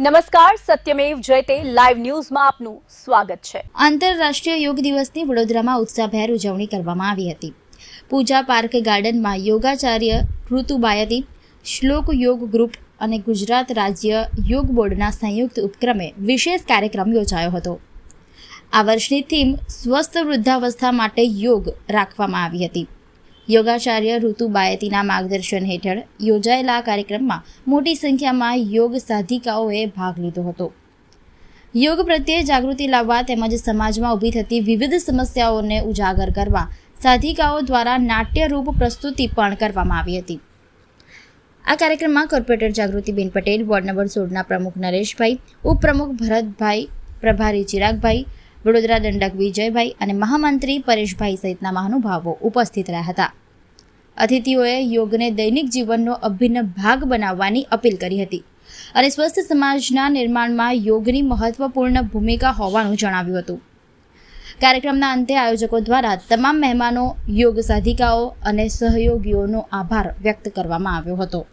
નમસ્કાર, સત્યમેવ જયતે લાઈવ ન્યૂઝમાં આપનું સ્વાગત છે। આંતરરાષ્ટ્રીય યોગ દિવસની વડોદરામાં ઉત્સાહભેર ઉજવણી કરવામાં આવી હતી। પૂજા પાર્ક ગાર્ડનમાં યોગાચાર્ય ઋતુબાયતી, શ્લોક યોગ ગ્રુપ અને ગુજરાત રાજ્ય યોગ બોર્ડના સંયુક્ત ઉપક્રમે વિશેષ કાર્યક્રમ યોજાયો હતો। આ વર્ષની થીમ સ્વસ્થ વૃદ્ધાવસ્થા માટે યોગ રાખવામાં આવી હતી। યોગાચાર્ય ઋતુબાયતીના માર્ગદર્શન હેઠળ યોજાયેલા કાર્યક્રમમાં મોટી સંખ્યામાં યોગ સાધિકાઓએ ભાગ લીધો હતો। યોગ પ્રત્યે જાગૃતિ લાવવા તેમજ સમાજમાં ઊભી થતી વિવિધ સમસ્યાઓને ઉજાગર કરવા સાધિકાઓ દ્વારા નાટ્યરૂપ પ્રસ્તુતિ પણ કરવામાં આવી હતી। આ કાર્યક્રમમાં કોર્પોરેટર જાગૃતિબેન પટેલ, વોર્ડ નંબર 16ના પ્રમુખ નરેશભાઈ, ઉપપ્રમુખ ભરતભાઈ, પ્રભારી ચિરાગભાઈ, વડોદરા દંડક વિજયભાઈ અને મહામંત્રી પરેશભાઈ સહિતના મહાનુભાવો ઉપસ્થિત રહ્યા હતા। અતિથિઓએ યોગને દૈનિક જીવનનો અભિન્ન ભાગ બનાવવાની અપીલ કરી હતી અને સ્વસ્થ સમાજના નિર્માણમાં યોગની મહત્વપૂર્ણ ભૂમિકા હોવાનું જણાવ્યું હતું। કાર્યક્રમના અંતે આયોજકો દ્વારા તમામ મહેમાનો, યોગ સાધિકાઓ અને સહયોગીઓનો આભાર વ્યક્ત કરવામાં આવ્યો હતો।